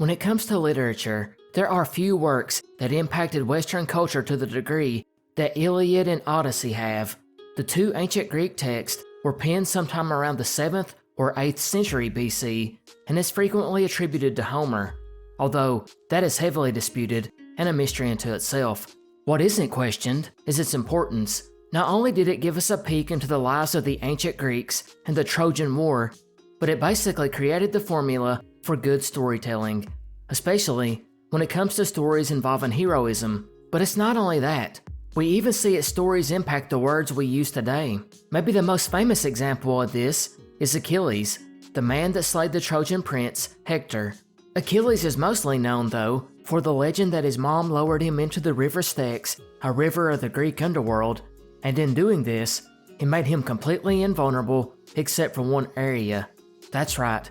When it comes to literature, there are few works that impacted Western culture to the degree that Iliad and Odyssey have. The two ancient Greek texts were penned sometime around the 7th or 8th century BC and is frequently attributed to Homer, although that is heavily disputed and a mystery unto itself. What isn't questioned is its importance. Not only did it give us a peek into the lives of the ancient Greeks and the Trojan War, but it basically created the formula for good storytelling, especially when it comes to stories involving heroism. But it's not only that. We even see its stories impact the words we use today. Maybe the most famous example of this is Achilles, the man that slayed the Trojan prince, Hector. Achilles is mostly known, though, for the legend that his mom lowered him into the river Styx, a river of the Greek underworld, and in doing this, it made him completely invulnerable except for one area. That's right.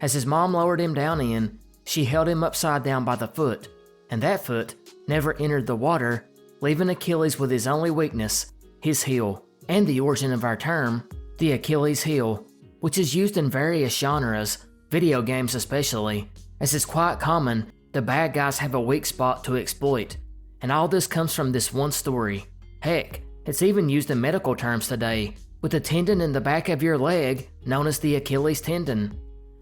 As his mom lowered him down in, she held him upside down by the foot, and that foot never entered the water, leaving Achilles with his only weakness, his heel, and the origin of our term, the Achilles heel, which is used in various genres, video games especially, as it's quite common the bad guys have a weak spot to exploit, and all this comes from this one story. Heck, it's even used in medical terms today, with a tendon in the back of your leg known as the Achilles tendon.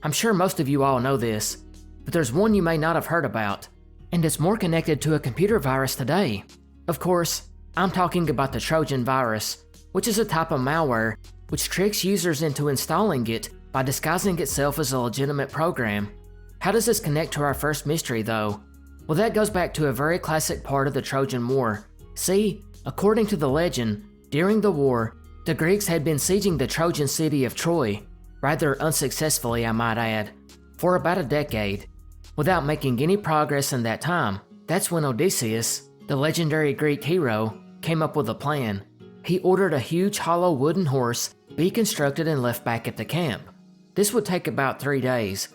I'm sure most of you all know this, but there's one you may not have heard about, and it's more connected to a computer virus today. Of course, I'm talking about the Trojan virus, which is a type of malware which tricks users into installing it by disguising itself as a legitimate program. How does this connect to our first mystery, though? Well, that goes back to a very classic part of the Trojan War. See, according to the legend, during the war, the Greeks had been sieging the Trojan city of Troy, rather unsuccessfully I might add, for about a decade. Without making any progress in that time, that's when Odysseus, the legendary Greek hero, came up with a plan. He ordered a huge hollow wooden horse be constructed and left back at the camp. This would take about 3 days,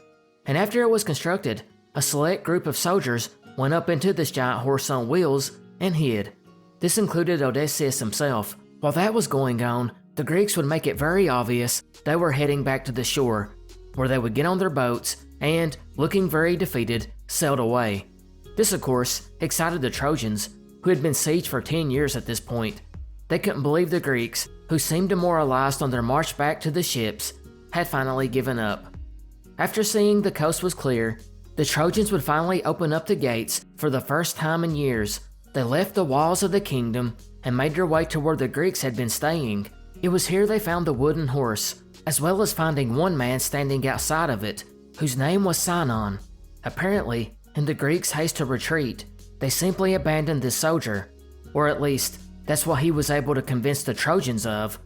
and after it was constructed, a select group of soldiers went up into this giant horse on wheels and hid. This included Odysseus himself. While that was going on, the Greeks would make it very obvious they were heading back to the shore, where they would get on their boats and, looking very defeated, sailed away. This, of course, excited the Trojans, who had been sieged for 10 years at this point. They couldn't believe the Greeks, who seemed demoralized on their march back to the ships, had finally given up. After seeing the coast was clear, the Trojans would finally open up the gates for the first time in years. They left the walls of the kingdom and made their way to where the Greeks had been staying. It was here they found the wooden horse, as well as finding one man standing outside of it, whose name was Sinon. Apparently, in the Greeks' haste to retreat, they simply abandoned this soldier, or at least, that's what he was able to convince the Trojans of.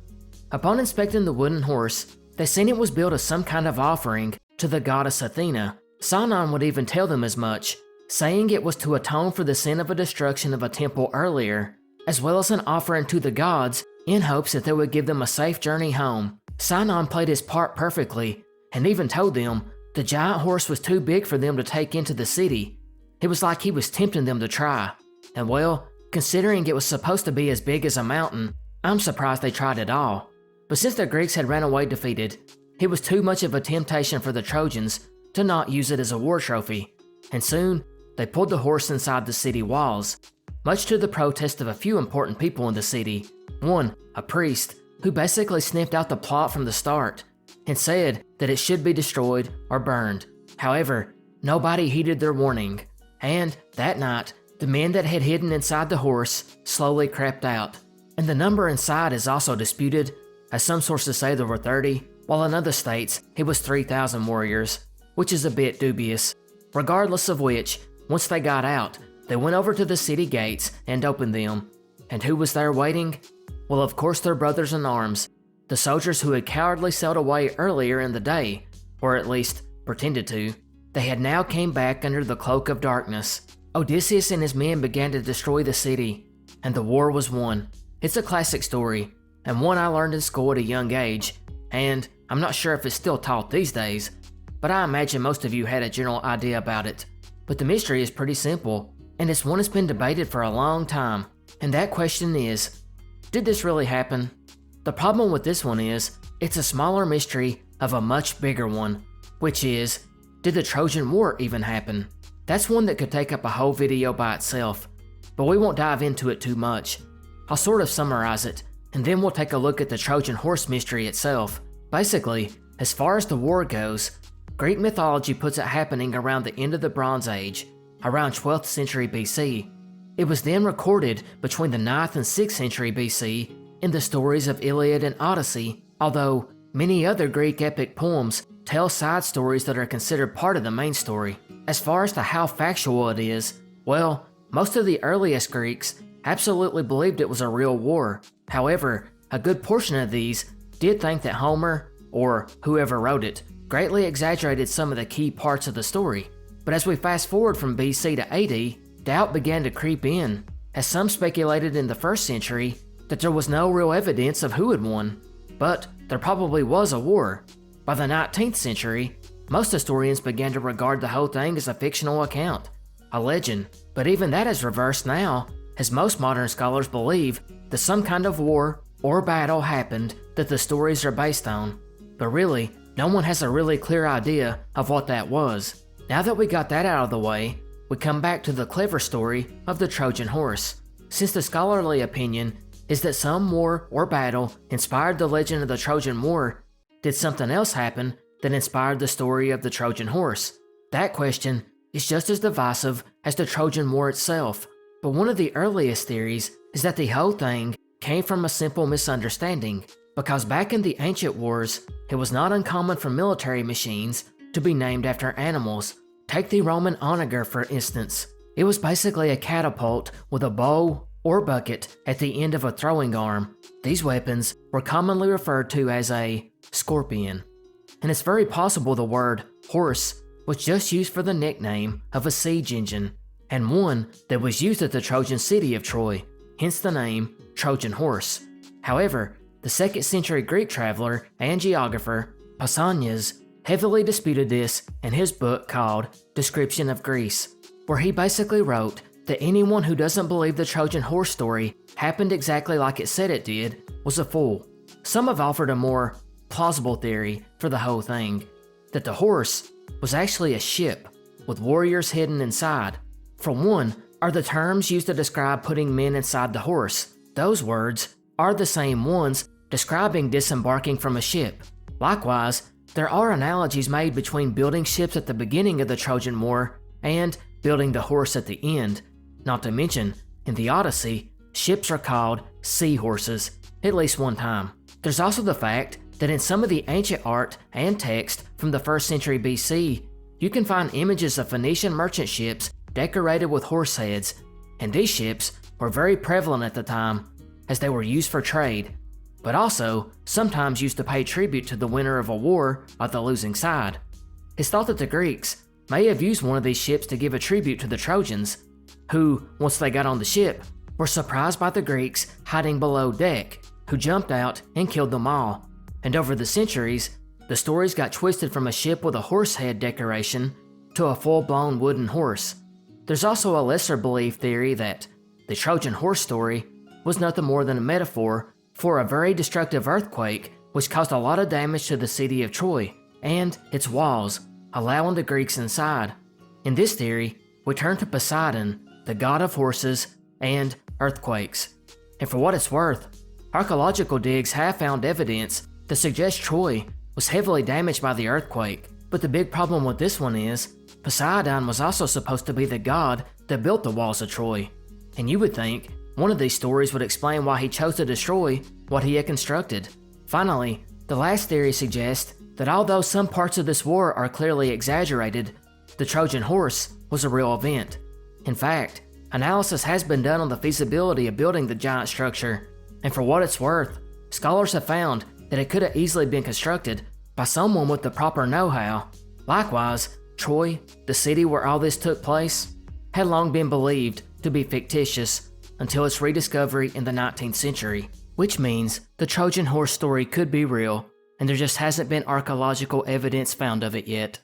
Upon inspecting the wooden horse, they seen it was built as some kind of offering to the goddess Athena. Sinon would even tell them as much, saying it was to atone for the sin of a destruction of a temple earlier, as well as an offering to the gods in hopes that they would give them a safe journey home. Sinon played his part perfectly, and even told them the giant horse was too big for them to take into the city. It was like he was tempting them to try. And well, considering it was supposed to be as big as a mountain, I'm surprised they tried at all. But since the Greeks had ran away defeated, it was too much of a temptation for the Trojans to not use it as a war trophy, and soon they pulled the horse inside the city walls, much to the protest of a few important people in the city. One, a priest, who basically sniffed out the plot from the start, and said that it should be destroyed or burned. However, nobody heeded their warning, and that night, the men that had hidden inside the horse slowly crept out, and the number inside is also disputed, as some sources say there were 30, while in other states it was 3,000 warriors, which is a bit dubious. Regardless of which, once they got out, they went over to the city gates and opened them. And who was there waiting? Well, of course their brothers in arms, the soldiers who had cowardly sailed away earlier in the day, or at least pretended to. They had now came back under the cloak of darkness. Odysseus and his men began to destroy the city, and the war was won. It's a classic story, and one I learned in school at a young age, and I'm not sure if it's still taught these days, but I imagine most of you had a general idea about it. But the mystery is pretty simple, and it's one that's been debated for a long time, and that question is, did this really happen? The problem with this one is, it's a smaller mystery of a much bigger one, which is, did the Trojan War even happen? That's one that could take up a whole video by itself, but we won't dive into it too much. I'll sort of summarize it, and then we'll take a look at the Trojan Horse mystery itself. Basically, as far as the war goes, Greek mythology puts it happening around the end of the Bronze Age, around 12th century BC. It was then recorded between the 9th and 6th century BC in the stories of Iliad and Odyssey, although many other Greek epic poems tell side stories that are considered part of the main story. As far as to how factual it is, well, most of the earliest Greeks absolutely believed it was a real war. However, a good portion of these did think that Homer, or whoever wrote it, greatly exaggerated some of the key parts of the story. But as we fast forward from BC to AD, doubt began to creep in, as some speculated in the 1st century that there was no real evidence of who had won. But there probably was a war. By the 19th century, most historians began to regard the whole thing as a fictional account, a legend. But even that is reversed now, as most modern scholars believe that some kind of war or battle happened that the stories are based on. But really, no one has a really clear idea of what that was. Now that we got that out of the way, we come back to the clever story of the Trojan Horse. Since the scholarly opinion is that some war or battle inspired the legend of the Trojan War, did something else happen that inspired the story of the Trojan Horse? That question is just as divisive as the Trojan War itself, but one of the earliest theories is that the whole thing came from a simple misunderstanding, because back in the ancient wars, it was not uncommon for military machines to be named after animals. Take the Roman onager for instance. It was basically a catapult with a bow or bucket at the end of a throwing arm. These weapons were commonly referred to as a scorpion. And it's very possible the word horse was just used for the nickname of a siege engine, and one that was used at the Trojan city of Troy, hence the name Trojan Horse. However, the 2nd century Greek traveler and geographer Pausanias heavily disputed this in his book called Description of Greece, where he basically wrote that anyone who doesn't believe the Trojan Horse story happened exactly like it said it did was a fool. Some have offered a more plausible theory for the whole thing, that the horse was actually a ship with warriors hidden inside. For one, are the terms used to describe putting men inside the horse. Those words are the same ones describing disembarking from a ship. Likewise, there are analogies made between building ships at the beginning of the Trojan War and building the horse at the end. Not to mention, in the Odyssey, ships are called sea horses, at least one time. There's also the fact that in some of the ancient art and text from the 1st century BC, you can find images of Phoenician merchant ships decorated with horse heads, and these ships were very prevalent at the time, as they were used for trade, but also sometimes used to pay tribute to the winner of a war or the losing side. It's thought that the Greeks may have used one of these ships to give a tribute to the Trojans, who, once they got on the ship, were surprised by the Greeks hiding below deck, who jumped out and killed them all. And over the centuries, the stories got twisted from a ship with a horse head decoration to a full-blown wooden horse. There's also a lesser believed theory that the Trojan Horse story was nothing more than a metaphor for a very destructive earthquake which caused a lot of damage to the city of Troy and its walls, allowing the Greeks inside. In this theory, we turn to Poseidon, the god of horses and earthquakes. And for what it's worth, archaeological digs have found evidence that suggests Troy was heavily damaged by the earthquake. But the big problem with this one is, Poseidon was also supposed to be the god that built the walls of Troy. And you would think one of these stories would explain why he chose to destroy what he had constructed. Finally, the last theory suggests that although some parts of this war are clearly exaggerated, the Trojan Horse was a real event. In fact, analysis has been done on the feasibility of building the giant structure, and for what it's worth, scholars have found that it could have easily been constructed by someone with the proper know-how. Likewise, Troy, the city where all this took place, had long been believed to be fictitious until its rediscovery in the 19th century, which means the Trojan Horse story could be real, and there just hasn't been archaeological evidence found of it yet.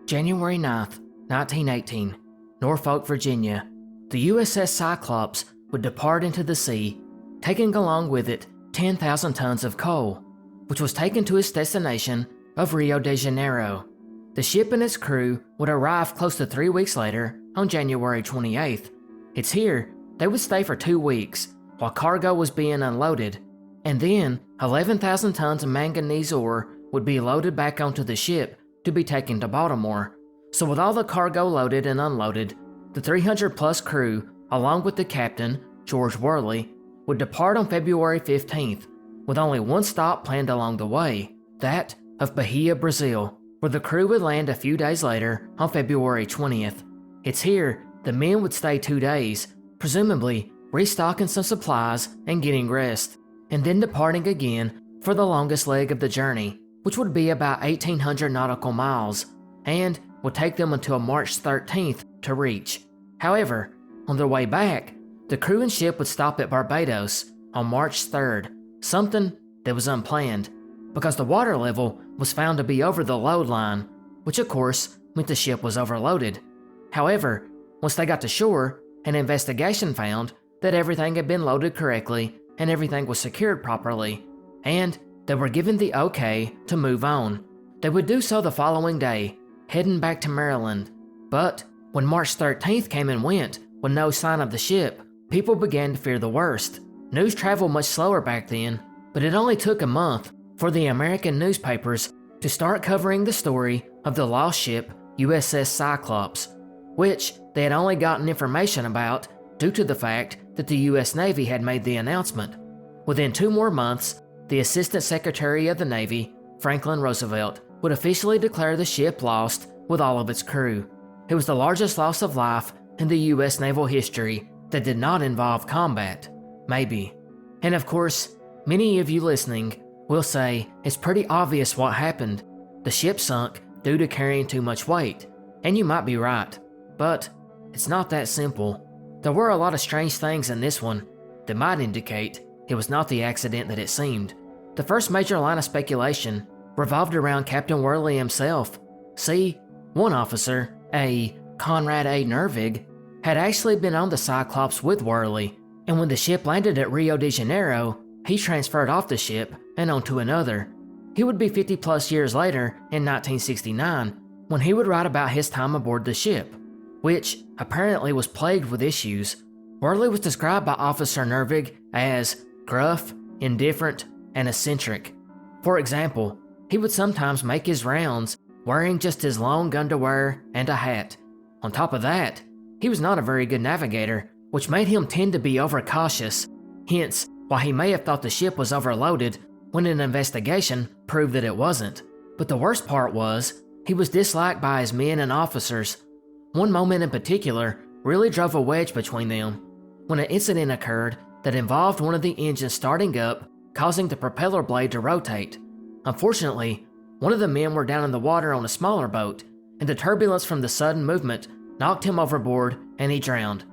January 9th, 1918, Norfolk, Virginia. The USS Cyclops would depart into the sea, taking along with it 10,000 tons of coal, which was taken to its destination of Rio de Janeiro. The ship and its crew would arrive close to 3 weeks later on January 28th. It's here they would stay for 2 weeks while cargo was being unloaded, and then 11,000 tons of manganese ore would be loaded back onto the ship to be taken to Baltimore. So with all the cargo loaded and unloaded, the 300 plus crew, along with the captain, George Worley, would depart on February 15th, with only one stop planned along the way, that of Bahia, Brazil, where the crew would land a few days later on February 20th. It's here the men would stay 2 days, presumably restocking some supplies and getting rest, and then departing again for the longest leg of the journey, which would be about 1,800 nautical miles, and would take them until March 13th to reach. However, on their way back, the crew and ship would stop at Barbados on March 3rd, something that was unplanned, because the water level was found to be over the load line, which of course meant the ship was overloaded. However, once they got to shore, an investigation found that everything had been loaded correctly and everything was secured properly, and they were given the okay to move on. They would do so the following day, heading back to Maryland. But when March 13th came and went with no sign of the ship, people began to fear the worst. News traveled much slower back then, but it only took a month for the American newspapers to start covering the story of the lost ship USS Cyclops, which they had only gotten information about due to the fact that the US Navy had made the announcement. Within 2 more months, the Assistant Secretary of the Navy, Franklin Roosevelt, would officially declare the ship lost with all of its crew. It was the largest loss of life in the US naval history that did not involve combat. Maybe. And of course, many of you listening will say it's pretty obvious what happened. The ship sunk due to carrying too much weight, and you might be right. But it's not that simple. There were a lot of strange things in this one that might indicate it was not the accident that it seemed. The first major line of speculation revolved around Captain Worley himself. See, one officer, a Conrad A. Nervig, had actually been on the Cyclops with Worley, and when the ship landed at Rio de Janeiro, he transferred off the ship and onto another. He would be 50 plus years later in 1969 when he would write about his time aboard the ship, which apparently was plagued with issues. Worley was described by Officer Nervig as gruff, indifferent, and eccentric. For example, he would sometimes make his rounds wearing just his long underwear and a hat. On top of that, he was not a very good navigator, which made him tend to be overcautious, hence why he may have thought the ship was overloaded when an investigation proved that it wasn't. But the worst part was, he was disliked by his men and officers. One moment in particular really drove a wedge between them, when an incident occurred that involved one of the engines starting up, causing the propeller blade to rotate. Unfortunately, one of the men were down in the water on a smaller boat, and the turbulence from the sudden movement knocked him overboard and he drowned.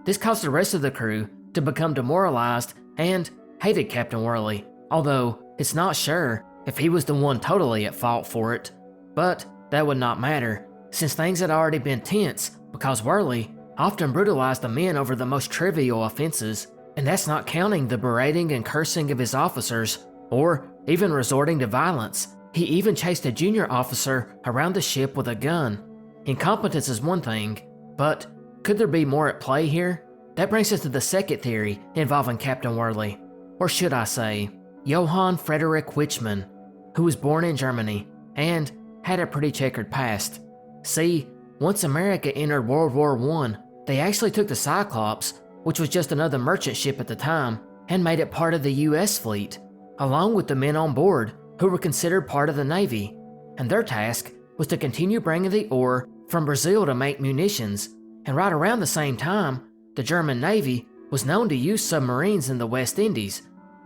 This caused the rest of the crew to become demoralized and hated Captain Worley, although it's not sure if he was the one totally at fault for it. But that would not matter, since things had already been tense because Worley often brutalized the men over the most trivial offenses, and that's not counting the berating and cursing of his officers, or even resorting to violence. He even chased a junior officer around the ship with a gun. Incompetence is one thing, but could there be more at play here? That brings us to the second theory involving Captain Worley, or should I say, Johann Friedrich Wichmann, who was born in Germany and had a pretty checkered past. See, once America entered World War I, they actually took the Cyclops, which was just another merchant ship at the time, and made it part of the US fleet, along with the men on board who were considered part of the Navy, and their task was to continue bringing the ore from Brazil to make munitions. And right around the same time, the German Navy was known to use submarines in the West Indies,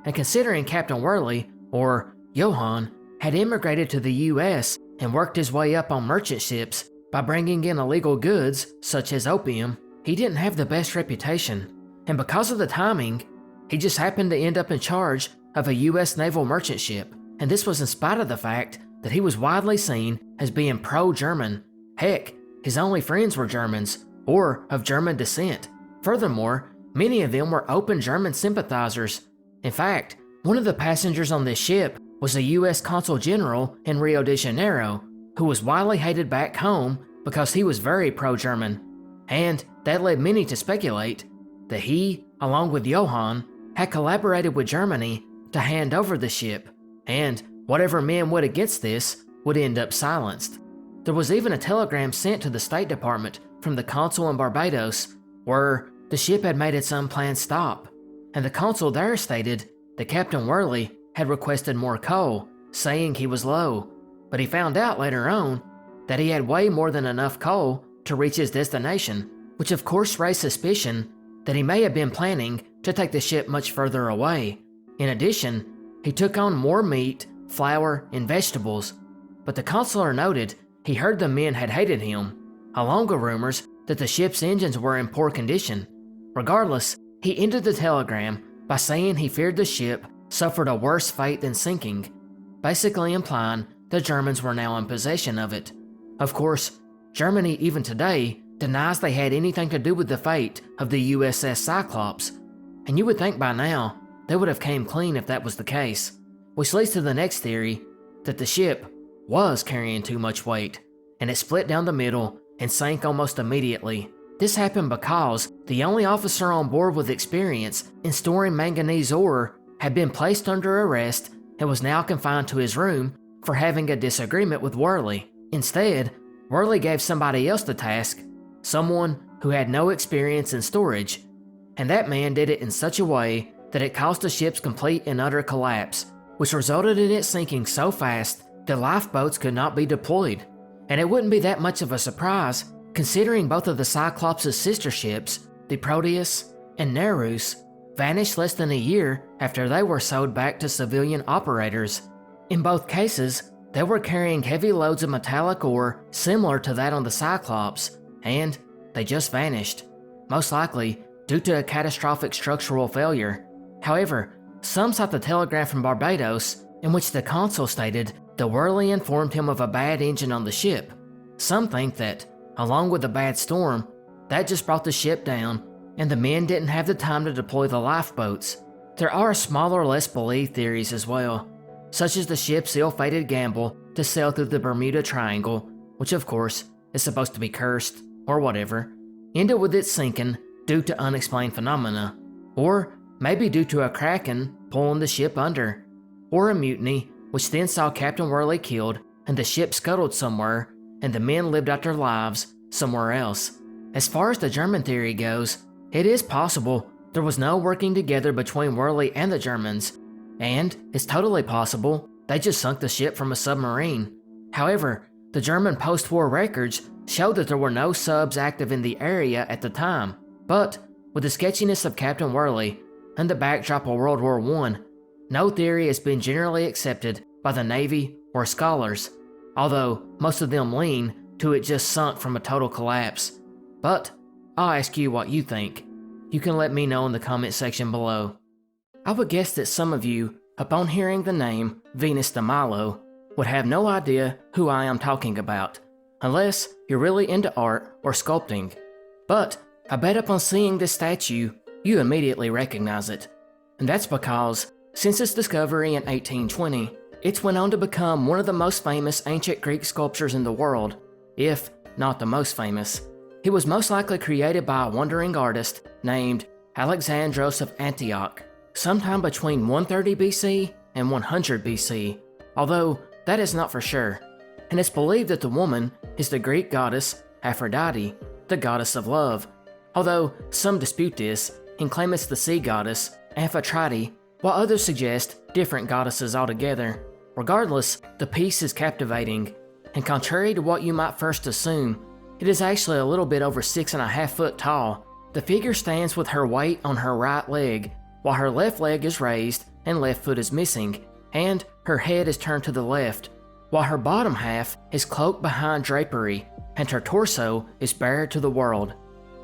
and considering Captain Worley, or Johann, had immigrated to the US and worked his way up on merchant ships by bringing in illegal goods such as opium, he didn't have the best reputation. And because of the timing, he just happened to end up in charge of a US naval merchant ship, and this was in spite of the fact that he was widely seen as being pro-German. Heck, his only friends were Germans, or of German descent. Furthermore, many of them were open German sympathizers. In fact, one of the passengers on this ship was a US Consul General in Rio de Janeiro, who was widely hated back home because he was very pro-German, and that led many to speculate that he, along with Johann, had collaborated with Germany to hand over the ship, and whatever men would against this would end up silenced. There was even a telegram sent to the State Department from the consul in Barbados where the ship had made its unplanned stop, and the consul there stated that Captain Worley had requested more coal, saying he was low, but he found out later on that he had way more than enough coal to reach his destination, which of course raised suspicion that he may have been planning to take the ship much further away. In addition, he took on more meat, flour, and vegetables, but the consular noted he heard the men had hated him, along with rumors that the ship's engines were in poor condition. Regardless, he ended the telegram by saying he feared the ship suffered a worse fate than sinking, basically implying the Germans were now in possession of it. Of course, Germany even today denies they had anything to do with the fate of the USS Cyclops, and you would think by now they would have came clean if that was the case, which leads to the next theory, that the ship was carrying too much weight, and it split down the middle and sank almost immediately. This happened because the only officer on board with experience in storing manganese ore had been placed under arrest and was now confined to his room for having a disagreement with Worley. Instead, Worley gave somebody else the task, someone who had no experience in storage, and that man did it in such a way that it caused the ship's complete and utter collapse, which resulted in it sinking so fast that lifeboats could not be deployed. And it wouldn't be that much of a surprise, considering both of the Cyclops' sister ships, the Proteus and Nereus, vanished less than a year after they were sold back to civilian operators. In both cases, they were carrying heavy loads of metallic ore similar to that on the Cyclops, and they just vanished, most likely due to a catastrophic structural failure. However, some cite the telegram from Barbados in which the consul stated that Worley informed him of a bad engine on the ship. Some think that, along with the bad storm, that just brought the ship down and the men didn't have the time to deploy the lifeboats. There are smaller, less believed theories as well, such as the ship's ill-fated gamble to sail through the Bermuda Triangle, which of course is supposed to be cursed, or whatever, ended with it sinking due to unexplained phenomena, or maybe due to a kraken pulling the ship under, or a mutiny which then saw Captain Worley killed and the ship scuttled somewhere and the men lived out their lives somewhere else. As far as the German theory goes, it is possible there was no working together between Worley and the Germans, and it's totally possible they just sunk the ship from a submarine. However, the German post-war records show that there were no subs active in the area at the time, but with the sketchiness of Captain Worley and the backdrop of World War I, no theory has been generally accepted by the Navy or scholars, although most of them lean to it just sunk from a total collapse. But I'll ask you what you think. You can let me know in the comment section below. I would guess that some of you, upon hearing the name Venus de Milo, would have no idea who I am talking about, unless you're really into art or sculpting. But I bet upon seeing this statue, you immediately recognize it. And that's because, since its discovery in 1820, it's went on to become one of the most famous ancient Greek sculptures in the world, if not the most famous. It was most likely created by a wandering artist named Alexandros of Antioch, sometime between 130 BC and 100 BC, although that is not for sure. And it's believed that the woman is the Greek goddess Aphrodite, the goddess of love, although some dispute this and claim it's the sea goddess Amphitrite, while others suggest different goddesses altogether. Regardless, the piece is captivating, and contrary to what you might first assume, it is actually a little bit over 6.5 feet tall. The figure stands with her weight on her right leg, while her left leg is raised and left foot is missing, and her head is turned to the left, while her bottom half is cloaked behind drapery, and her torso is bared to the world.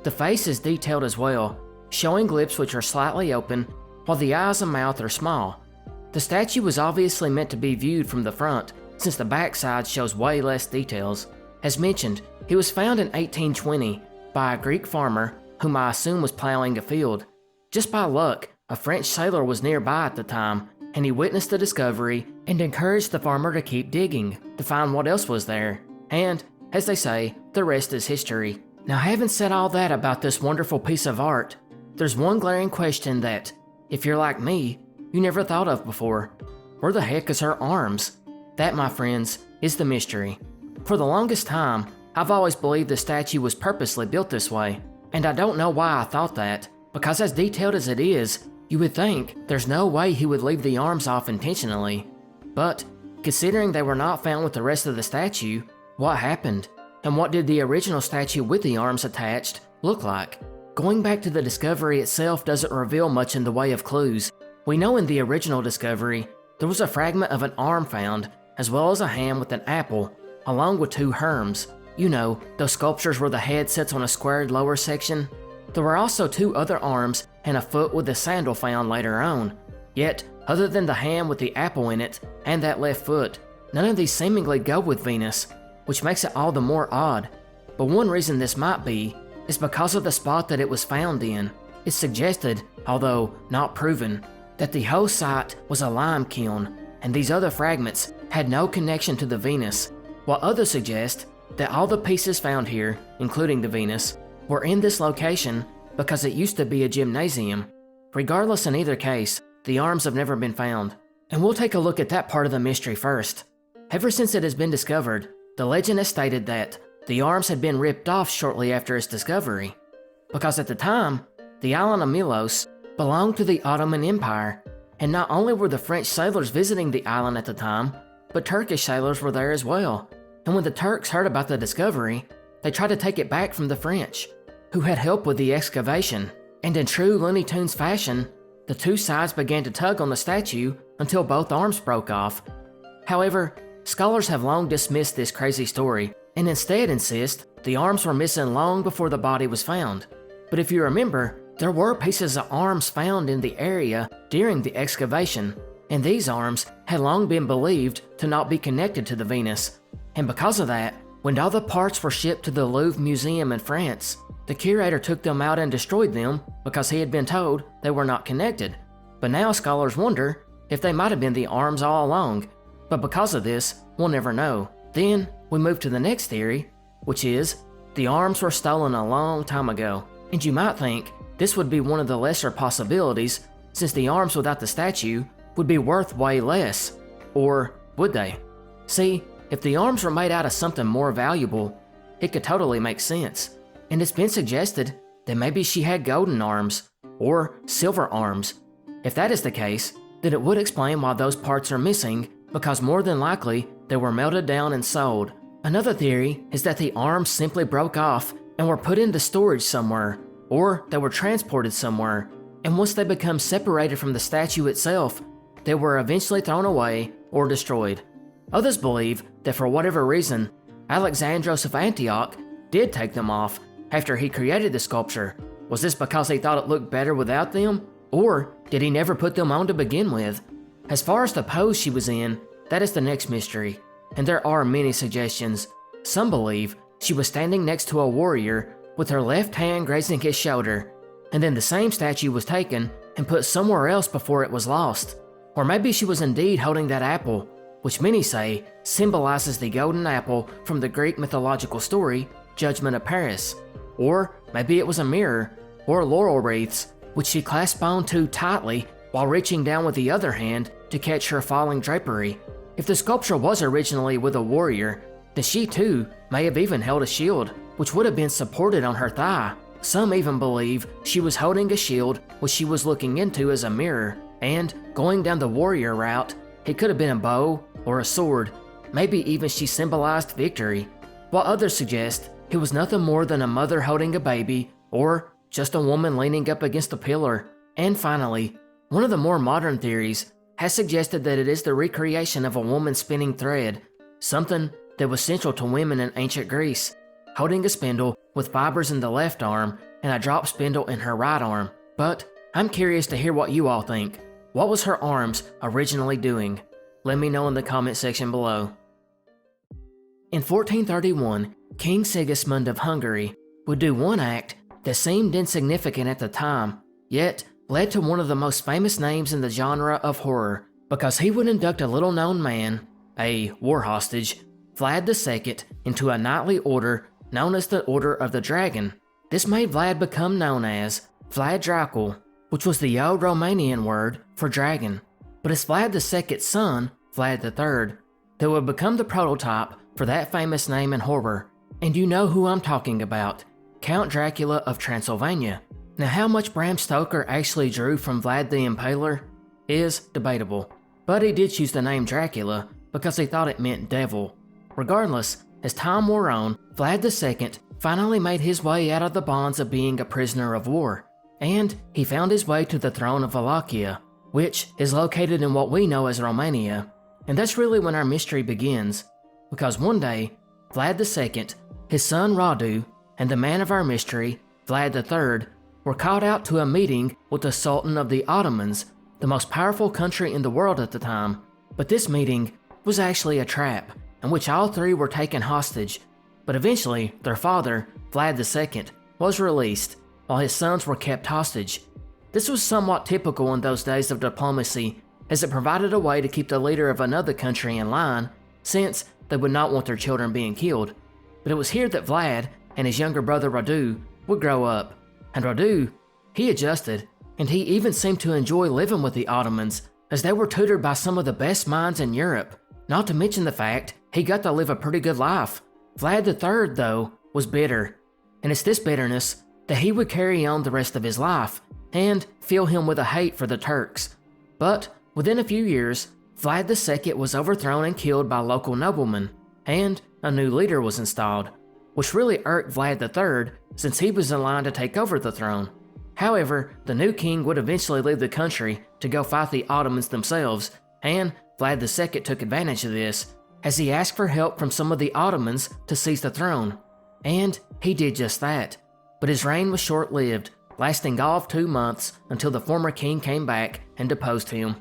The face is detailed as well, showing lips which are slightly open, while the eyes and mouth are small. The statue was obviously meant to be viewed from the front, since the backside shows way less details. As mentioned, it was found in 1820 by a Greek farmer whom I assume was plowing a field. Just by luck, a French sailor was nearby at the time, and he witnessed the discovery and encouraged the farmer to keep digging to find what else was there. And, as they say, the rest is history. Now, having said all that about this wonderful piece of art, there's one glaring question that, if you're like me, you never thought of before. Where the heck is her arms? That, my friends, is the mystery. For the longest time, I've always believed the statue was purposely built this way, and I don't know why I thought that, because as detailed as it is, you would think there's no way he would leave the arms off intentionally. But, considering they were not found with the rest of the statue, what happened? And what did the original statue with the arms attached look like? Going back to the discovery itself doesn't reveal much in the way of clues. We know in the original discovery, there was a fragment of an arm found, as well as a hand with an apple, along with 2 herms. You know, those sculptures where the head sits on a squared lower section. There were also 2 other arms and a foot with a sandal found later on. Yet, other than the hand with the apple in it and that left foot, none of these seemingly go with Venus, which makes it all the more odd. But one reason this might be is because of the spot that it was found in. It's suggested, although not proven, that the whole site was a lime kiln, and these other fragments had no connection to the Venus, while others suggest that all the pieces found here, including the Venus, were in this location because it used to be a gymnasium. Regardless, in either case, the arms have never been found. And we'll take a look at that part of the mystery first. Ever since it has been discovered, the legend has stated that the arms had been ripped off shortly after its discovery, because at the time, the island of Milos belonged to the Ottoman Empire, and not only were the French sailors visiting the island at the time, but Turkish sailors were there as well. And when the Turks heard about the discovery, they tried to take it back from the French, who had helped with the excavation. And in true Looney Tunes fashion, the 2 sides began to tug on the statue until both arms broke off. However, scholars have long dismissed this crazy story, and instead insist the arms were missing long before the body was found. But if you remember, there were pieces of arms found in the area during the excavation, and these arms had long been believed to not be connected to the Venus. And because of that, when all the parts were shipped to the Louvre Museum in France, the curator took them out and destroyed them because he had been told they were not connected. But now scholars wonder if they might have been the arms all along. But because of this, we'll never know. Then we move to the next theory, which is the arms were stolen a long time ago. And you might think this would be one of the lesser possibilities, since the arms without the statue would be worth way less. Or would they? See, if the arms were made out of something more valuable, it could totally make sense. And it's been suggested that maybe she had golden arms, or silver arms. If that is the case, then it would explain why those parts are missing, because more than likely they were melted down and sold. Another theory is that the arms simply broke off and were put into storage somewhere, or they were transported somewhere, and once they become separated from the statue itself, they were eventually thrown away or destroyed. Others believe that for whatever reason, Alexandros of Antioch did take them off after he created the sculpture. Was this because he thought it looked better without them? Or did he never put them on to begin with? As far as the pose she was in, that is the next mystery, and there are many suggestions. Some believe she was standing next to a warrior with her left hand grazing his shoulder, and then the same statue was taken and put somewhere else before it was lost. Or maybe she was indeed holding that apple, which many say symbolizes the golden apple from the Greek mythological story, Judgment of Paris. Or maybe it was a mirror, or laurel wreaths, which she clasped on too tightly while reaching down with the other hand to catch her falling drapery. If the sculpture was originally with a warrior, then she too may have even held a shield, which would have been supported on her thigh. Some even believe she was holding a shield which she was looking into as a mirror, and going down the warrior route, it could have been a bow or a sword. Maybe even she symbolized victory, while others suggest it was nothing more than a mother holding a baby, or just a woman leaning up against a pillar. And finally, one of the more modern theories has suggested that it is the recreation of a woman spinning thread, something that was central to women in ancient Greece, holding a spindle with fibers in the left arm and a drop spindle in her right arm. But I'm curious to hear what you all think. What was her arms originally doing? Let me know in the comment section below. In 1431, King Sigismund of Hungary would do one act that seemed insignificant at the time, yet led to one of the most famous names in the genre of horror, because he would induct a little-known man, a war hostage, Vlad II, into a knightly order known as the Order of the Dragon. This made Vlad become known as Vlad Dracul, which was the old Romanian word for dragon. But it's Vlad II's son, Vlad III, that would become the prototype for that famous name in horror. And you know who I'm talking about, Count Dracula of Transylvania. Now, how much Bram Stoker actually drew from Vlad the Impaler is debatable, but he did choose the name Dracula because he thought it meant devil. Regardless, as time wore on, Vlad II finally made his way out of the bonds of being a prisoner of war, and he found his way to the throne of Wallachia, which is located in what we know as Romania. And that's really when our mystery begins, because one day, Vlad II, his son Radu, and the man of our mystery, Vlad III, were called out to a meeting with the Sultan of the Ottomans, the most powerful country in the world at the time. But this meeting was actually a trap, in which all three were taken hostage. But eventually, their father, Vlad II, was released, while his sons were kept hostage. This was somewhat typical in those days of diplomacy, as it provided a way to keep the leader of another country in line, since they would not want their children being killed. But it was here that Vlad and his younger brother Radu would grow up. And Radu, he adjusted, and he even seemed to enjoy living with the Ottomans, as they were tutored by some of the best minds in Europe, not to mention the fact he got to live a pretty good life. Vlad III, though, was bitter, and it's this bitterness that he would carry on the rest of his life, and fill him with a hate for the Turks. But within a few years, Vlad II was overthrown and killed by local noblemen, and a new leader was installed, which really irked Vlad III since he was in line to take over the throne. However, the new king would eventually leave the country to go fight the Ottomans themselves, and Vlad II took advantage of this, as he asked for help from some of the Ottomans to seize the throne. And he did just that. But his reign was short-lived, lasting all of 2 months until the former king came back and deposed him.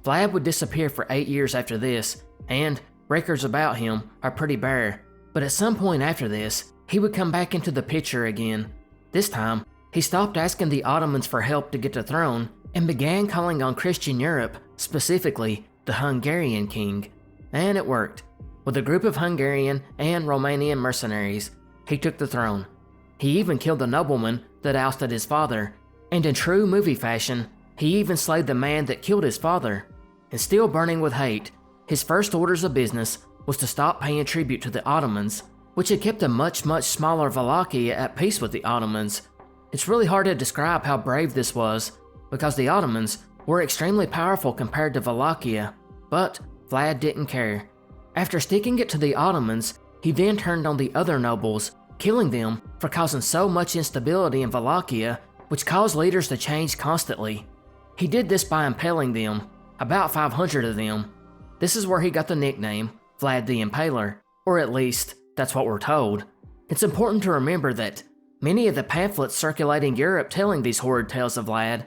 Vlad would disappear for 8 years after this, and records about him are pretty bare. But at some point after this, he would come back into the picture again. This time, he stopped asking the Ottomans for help to get the throne and began calling on Christian Europe, specifically the Hungarian king. And it worked. With a group of Hungarian and Romanian mercenaries, he took the throne. He even killed the nobleman that ousted his father, and in true movie fashion, he even slayed the man that killed his father. And still burning with hate, his first orders of business was to stop paying tribute to the Ottomans, which had kept a much smaller Wallachia at peace with the Ottomans. It's really hard to describe how brave this was, because the Ottomans were extremely powerful compared to Wallachia, but Vlad didn't care. After sticking it to the Ottomans, he then turned on the other nobles, killing them for causing so much instability in Wallachia, which caused leaders to change constantly. He did this by impaling them, about 500 of them. This is where he got the nickname Vlad the Impaler, or at least, that's what we're told. It's important to remember that many of the pamphlets circulating Europe telling these horrid tales of Vlad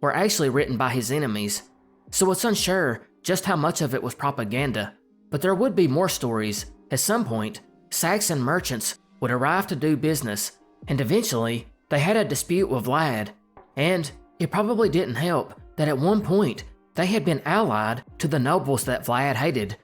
were actually written by his enemies, so it's unsure just how much of it was propaganda. But there would be more stories. At some point, Saxon merchants would arrive to do business, and eventually, they had a dispute with Vlad, and it probably didn't help that at one point, they had been allied to the nobles that Vlad hated.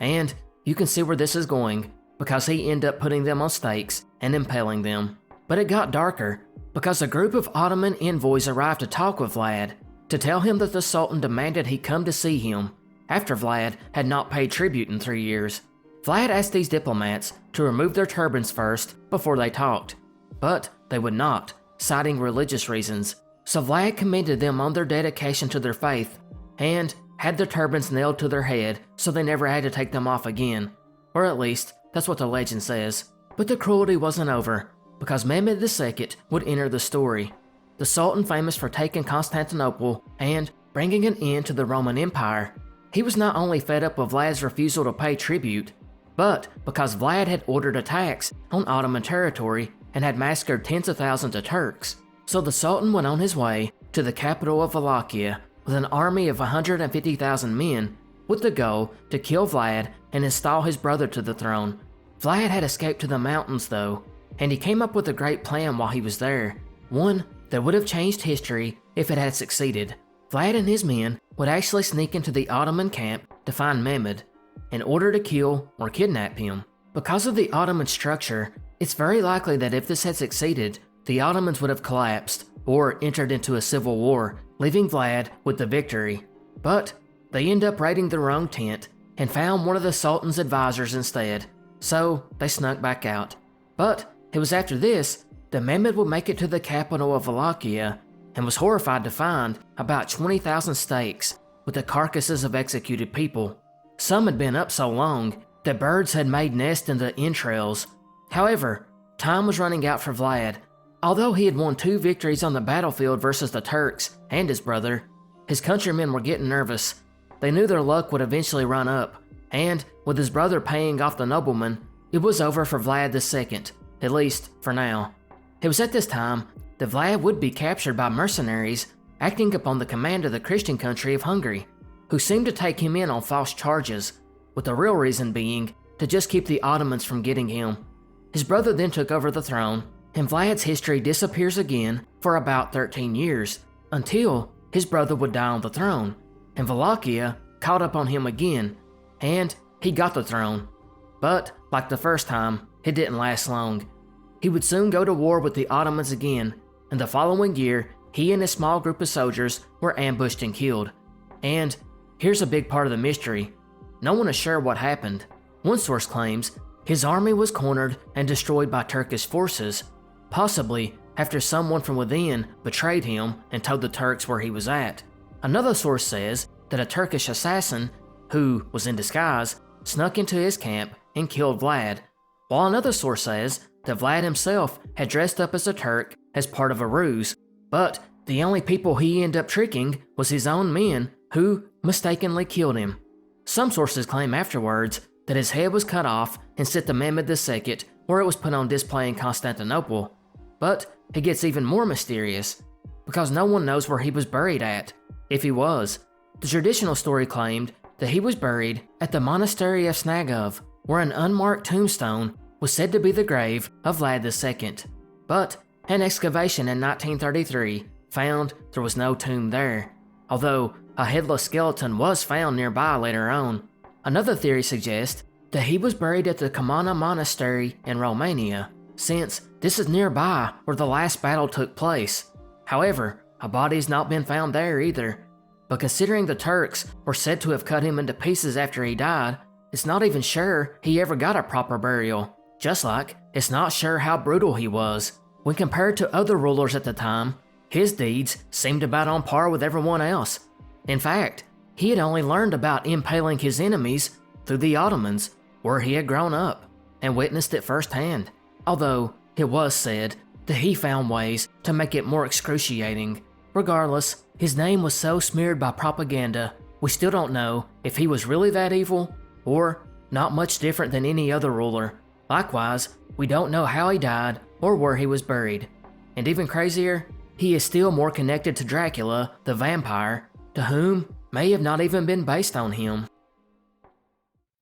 And you can see where this is going, because he ended up putting them on stakes and impaling them. But it got darker, because a group of Ottoman envoys arrived to talk with Vlad, to tell him that the Sultan demanded he come to see him, after Vlad had not paid tribute in 3 years. Vlad asked these diplomats to remove their turbans first before they talked, but they would not, citing religious reasons. So Vlad commended them on their dedication to their faith, and had their turbans nailed to their head so they never had to take them off again. Or at least, that's what the legend says. But the cruelty wasn't over, because Mehmed II would enter the story. The Sultan famous for taking Constantinople and bringing an end to the Roman Empire. He was not only fed up with Vlad's refusal to pay tribute, but because Vlad had ordered attacks on Ottoman territory and had massacred tens of thousands of Turks. So the Sultan went on his way to the capital of Wallachia with an army of 150,000 men, with the goal to kill Vlad and install his brother to the throne. Vlad had escaped to the mountains though, and he came up with a great plan while he was there, one that would have changed history if it had succeeded. Vlad and his men would actually sneak into the Ottoman camp to find Mehmed in order to kill or kidnap him. Because of the Ottoman structure, it's very likely that if this had succeeded, the Ottomans would have collapsed or entered into a civil war, leaving Vlad with the victory. But they end up raiding the wrong tent and found one of the Sultan's advisors instead, so they snuck back out. But it was after this that Mehmed would make it to the capital of Wallachia and was horrified to find about 20,000 stakes with the carcasses of executed people. Some had been up so long that birds had made nests in the entrails. However, time was running out for Vlad. Although he had won 2 victories on the battlefield versus the Turks and his brother, his countrymen were getting nervous. They knew their luck would eventually run up, and with his brother paying off the nobleman, it was over for Vlad II, at least for now. It was at this time that Vlad would be captured by mercenaries acting upon the command of the Christian country of Hungary, who seemed to take him in on false charges, with the real reason being to just keep the Ottomans from getting him. His brother then took over the throne, and Vlad's history disappears again for about 13 years, until his brother would die on the throne, and Wallachia caught up on him again, and he got the throne. But, like the first time, it didn't last long. He would soon go to war with the Ottomans again, and the following year, he and his small group of soldiers were ambushed and killed. And here's a big part of the mystery. No one is sure what happened. One source claims his army was cornered and destroyed by Turkish forces, possibly after someone from within betrayed him and told the Turks where he was at. Another source says that a Turkish assassin, who was in disguise, snuck into his camp and killed Vlad, while another source says that Vlad himself had dressed up as a Turk as part of a ruse, but the only people he ended up tricking was his own men, who mistakenly killed him. Some sources claim afterwards that his head was cut off and sent to Mehmed II, where it was put on display in Constantinople. But it gets even more mysterious, because no one knows where he was buried at, if he was. The traditional story claimed that he was buried at the monastery of Snagov, where an unmarked tombstone was said to be the grave of Vlad II. But an excavation in 1933 found there was no tomb there, although a headless skeleton was found nearby later on. Another theory suggests that he was buried at the Kamana Monastery in Romania, since this is nearby where the last battle took place. However, a body has not been found there either. But considering the Turks were said to have cut him into pieces after he died, it's not even sure he ever got a proper burial, just like it's not sure how brutal he was. When compared to other rulers at the time, his deeds seemed about on par with everyone else. In fact, he had only learned about impaling his enemies through the Ottomans, where he had grown up, and witnessed it firsthand. Although, it was said that he found ways to make it more excruciating. Regardless, his name was so smeared by propaganda, we still don't know if he was really that evil, or not much different than any other ruler. Likewise, we don't know how he died or where he was buried. And even crazier, he is still more connected to Dracula, the vampire, to whom may have not even been based on him.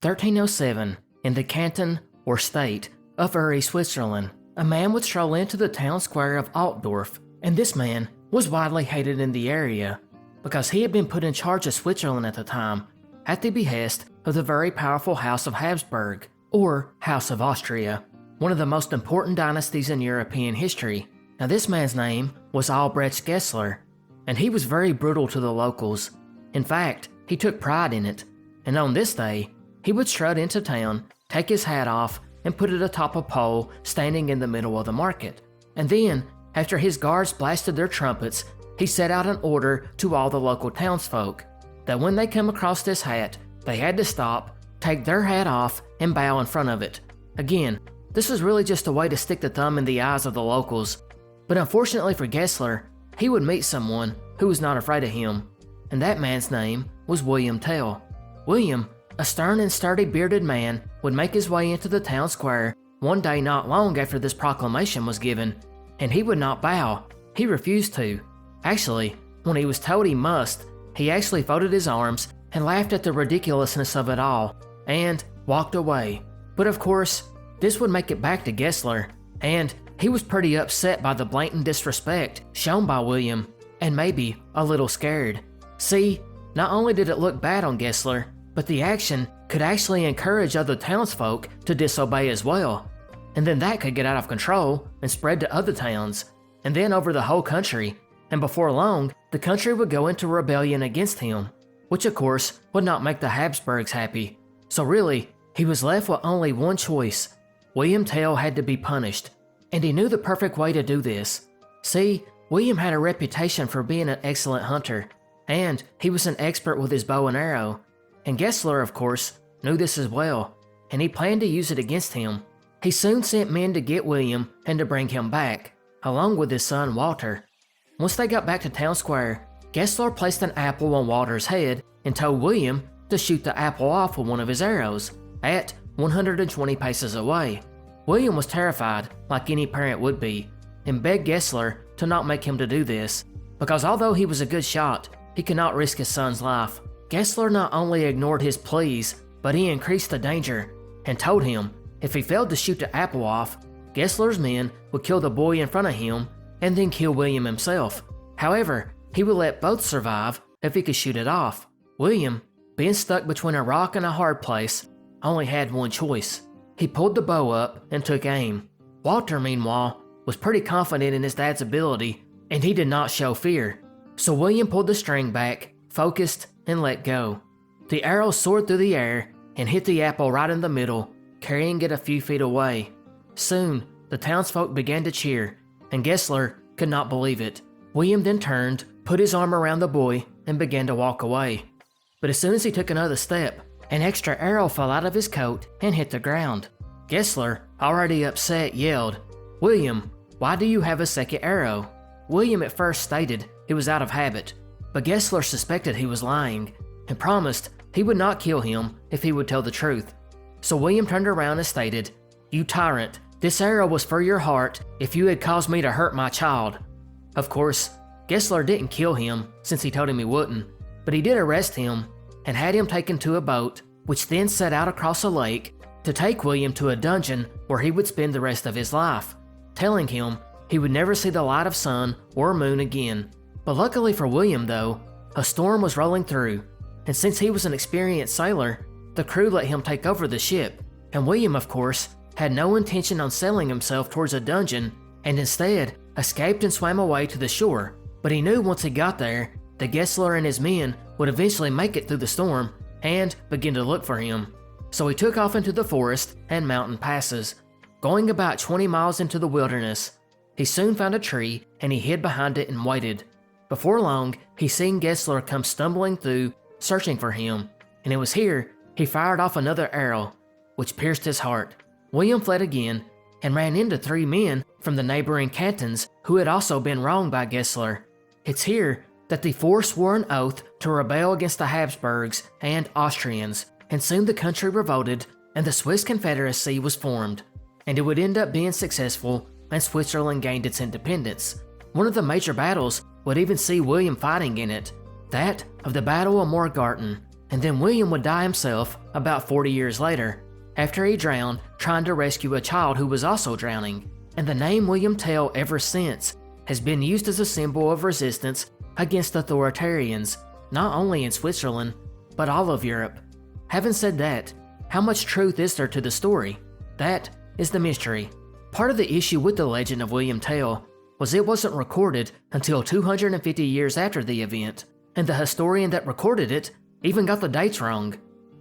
1307, in the canton, or state, of Uri, Switzerland, a man would stroll into the town square of Altdorf, and this man was widely hated in the area, because he had been put in charge of Switzerland at the time, at the behest of the very powerful House of Habsburg, or House of Austria, one of the most important dynasties in European history. Now this man's name was Albrecht Gessler, and he was very brutal to the locals. In fact, he took pride in it, and on this day, he would strut into town, take his hat off, and put it atop a pole standing in the middle of the market. And then, after his guards blasted their trumpets, he set out an order to all the local townsfolk that when they come across this hat, they had to stop, take their hat off, and bow in front of it. Again, this was really just a way to stick the thumb in the eyes of the locals. But unfortunately for Gessler, he would meet someone who was not afraid of him, and that man's name was William Tell. William, a stern and sturdy bearded man, would make his way into the town square one day not long after this proclamation was given, and he would not bow. He refused to. Actually, when he was told he must, he actually folded his arms and laughed at the ridiculousness of it all, and walked away. But of course, this would make it back to Gessler, and he was pretty upset by the blatant disrespect shown by William, and maybe a little scared. See, not only did it look bad on Gessler, but the action could actually encourage other townsfolk to disobey as well. And then that could get out of control and spread to other towns, and then over the whole country, and before long, the country would go into rebellion against him, which of course would not make the Habsburgs happy. So really, he was left with only one choice. William Tell had to be punished, and he knew the perfect way to do this. See, William had a reputation for being an excellent hunter, and he was an expert with his bow and arrow. And Gessler, of course, knew this as well, and he planned to use it against him. He soon sent men to get William and to bring him back, along with his son Walter. Once they got back to town square, Gessler placed an apple on Walter's head and told William to shoot the apple off with one of his arrows, at 120 paces away. William was terrified, like any parent would be, and begged Gessler to not make him to do this, because although he was a good shot, he could not risk his son's life. Gessler not only ignored his pleas, but he increased the danger, and told him if he failed to shoot the apple off, Gessler's men would kill the boy in front of him and then kill William himself. However, he would let both survive if he could shoot it off. William, being stuck between a rock and a hard place, only had one choice. He pulled the bow up and took aim. Walter, meanwhile, was pretty confident in his dad's ability, and he did not show fear. So William pulled the string back, focused, and let go. The arrow soared through the air and hit the apple right in the middle, carrying it a few feet away. Soon, the townsfolk began to cheer, and Gessler could not believe it. William then turned, put his arm around the boy, and began to walk away. But as soon as he took another step, an extra arrow fell out of his coat and hit the ground. Gessler, already upset, yelled, "William, why do you have a second arrow?" William at first stated it was out of habit, but Gessler suspected he was lying, and promised he would not kill him if he would tell the truth. So William turned around and stated, "You tyrant, this arrow was for your heart if you had caused me to hurt my child." Of course, Gessler didn't kill him since he told him he wouldn't, but he did arrest him and had him taken to a boat, which then set out across a lake to take William to a dungeon where he would spend the rest of his life, telling him he would never see the light of sun or moon again. But luckily for William though, a storm was rolling through, and since he was an experienced sailor, the crew let him take over the ship, and William of course had no intention on selling himself towards a dungeon, and instead escaped and swam away to the shore. But he knew once he got there that Gessler and his men would eventually make it through the storm and begin to look for him. So he took off into the forest and mountain passes, going about 20 miles into the wilderness. He soon found a tree and he hid behind it and waited. Before long, he seen Gessler come stumbling through, searching for him, and it was here he fired off another arrow, which pierced his heart. William fled again and ran into 3 men from the neighboring cantons who had also been wronged by Gessler. It's here that the 4 swore an oath to rebel against the Habsburgs and Austrians, and soon the country revolted and the Swiss Confederacy was formed, and it would end up being successful and Switzerland gained its independence. One of the major battles would even see William fighting in it, that of the Battle of Morgarten, and then William would die himself about 40 years later, after he drowned trying to rescue a child who was also drowning. And the name William Tell ever since has been used as a symbol of resistance against authoritarians, not only in Switzerland, but all of Europe. Having said that, how much truth is there to the story? That is the mystery. Part of the issue with the legend of William Tell was it wasn't recorded until 250 years after the event, and the historian that recorded it even got the dates wrong.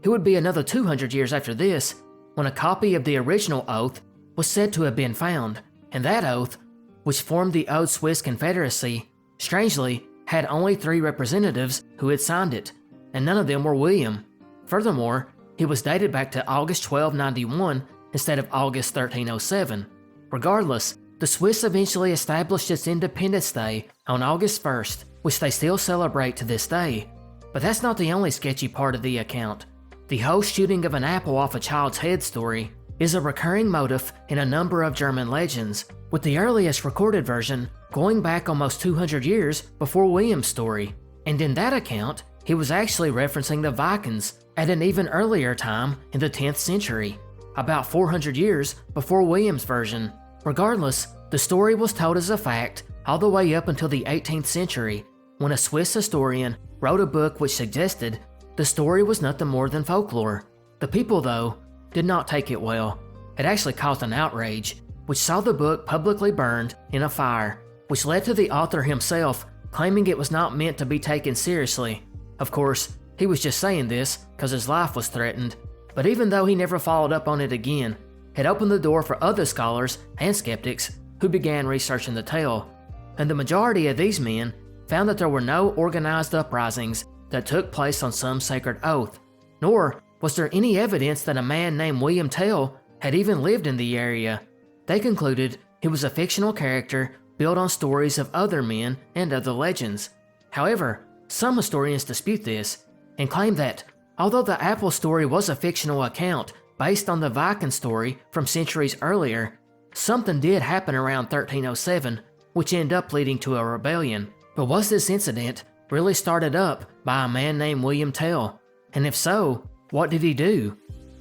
It would be another 200 years after this when a copy of the original oath was said to have been found, and that oath, which formed the old Swiss Confederacy, strangely had only 3 representatives who had signed it, and none of them were William. Furthermore, it was dated back to August 1291 instead of August 1307. Regardless, the Swiss eventually established its Independence Day on August 1st, which they still celebrate to this day. But that's not the only sketchy part of the account. The whole shooting of an apple off a child's head story is a recurring motif in a number of German legends, with the earliest recorded version going back almost 200 years before William's story. And in that account, he was actually referencing the Vikings at an even earlier time in the 10th century, about 400 years before William's version. Regardless, the story was told as a fact all the way up until the 18th century, when a Swiss historian wrote a book which suggested the story was nothing more than folklore. The people, though, did not take it well. It actually caused an outrage, which saw the book publicly burned in a fire, which led to the author himself claiming it was not meant to be taken seriously. Of course, he was just saying this because his life was threatened, but even though he never followed up on it again, it opened the door for other scholars and skeptics who began researching the tale, and the majority of these men found that there were no organized uprisings that took place on some sacred oath, nor was there any evidence that a man named William Tell had even lived in the area. They concluded he was a fictional character built on stories of other men and other legends. However, some historians dispute this and claim that, although the apple story was a fictional account based on the Viking story from centuries earlier, something did happen around 1307, which ended up leading to a rebellion. But was this incident really started up by a man named William Tell? And if so, what did he do?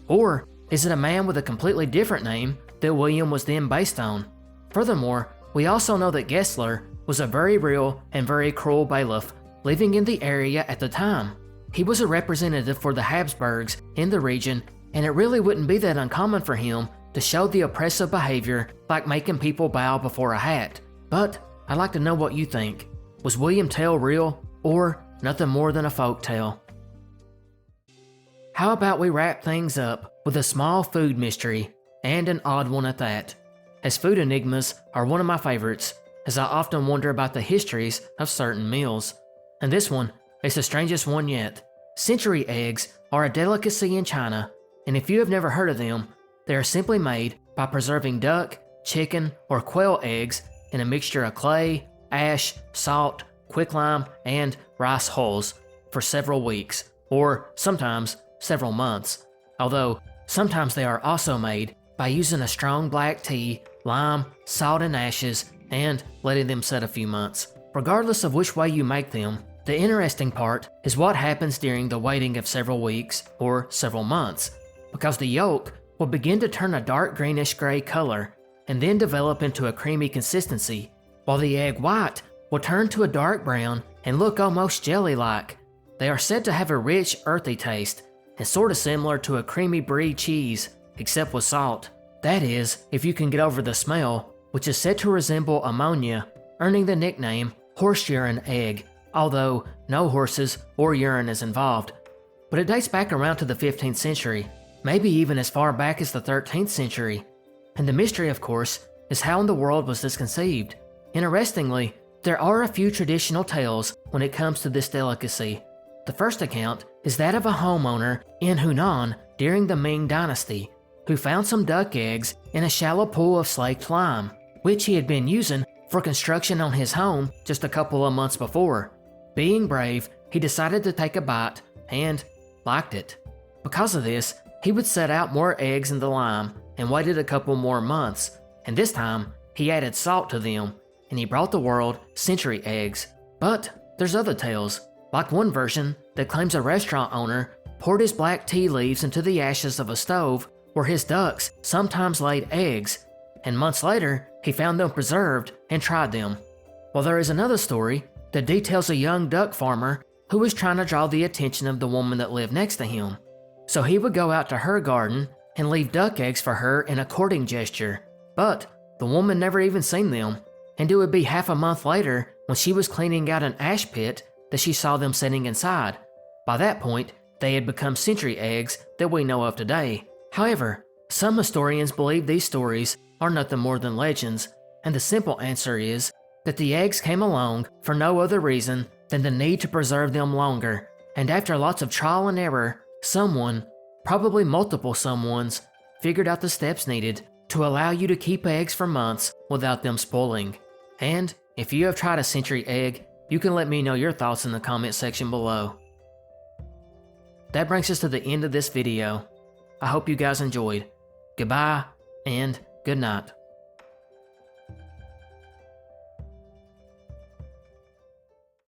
Or is it a man with a completely different name that William was then based on? Furthermore, we also know that Gessler was a very real and very cruel bailiff living in the area at the time. He was a representative for the Habsburgs in the region, and it really wouldn't be that uncommon for him to show the oppressive behavior like making people bow before a hat. But I'd like to know what you think. Was William Tell real, or nothing more than a folk tale? How about we wrap things up with a small food mystery, and an odd one at that, as food enigmas are one of my favorites, as I often wonder about the histories of certain meals. And this one is the strangest one yet. Century eggs are a delicacy in China, and if you have never heard of them, they are simply made by preserving duck, chicken, or quail eggs in a mixture of clay, ash, salt, quicklime, and rice hulls for several weeks, or sometimes several months. Although, sometimes they are also made by using a strong black tea, lime, salt, and ashes, and letting them set a few months. Regardless of which way you make them, the interesting part is what happens during the waiting of several weeks or several months, because the yolk will begin to turn a dark greenish gray color and then develop into a creamy consistency, while the egg white will turn to a dark brown and look almost jelly-like. They are said to have a rich, earthy taste and sort of similar to a creamy brie cheese, except with salt. That is, if you can get over the smell, which is said to resemble ammonia, earning the nickname horse urine egg, although no horses or urine is involved. But it dates back around to the 15th century, maybe even as far back as the 13th century. And the mystery, of course, is how in the world was this conceived? Interestingly, there are a few traditional tales when it comes to this delicacy. The first account is that of a homeowner in Hunan during the Ming Dynasty, who found some duck eggs in a shallow pool of slaked lime, which he had been using for construction on his home just a couple of months before. Being brave, he decided to take a bite and liked it. Because of this, he would set out more eggs in the lime and waited a couple more months, and this time he added salt to them, and he brought the world century eggs. But there's other tales, like one version that claims a restaurant owner poured his black tea leaves into the ashes of a stove where his ducks sometimes laid eggs, and months later he found them preserved and tried them. While there is another story that details a young duck farmer who was trying to draw the attention of the woman that lived next to him. So he would go out to her garden and leave duck eggs for her in a courting gesture, but the woman never even seen them, and it would be half a month later when she was cleaning out an ash pit that she saw them sitting inside. By that point, they had become century eggs that we know of today. However, some historians believe these stories are nothing more than legends, and the simple answer is that the eggs came along for no other reason than the need to preserve them longer, and after lots of trial and error, someone, probably multiple someones, figured out the steps needed to allow you to keep eggs for months without them spoiling. And if you have tried a century egg, you can let me know your thoughts in the comment section below. That brings us to the end of this video. I hope you guys enjoyed. Goodbye and good night.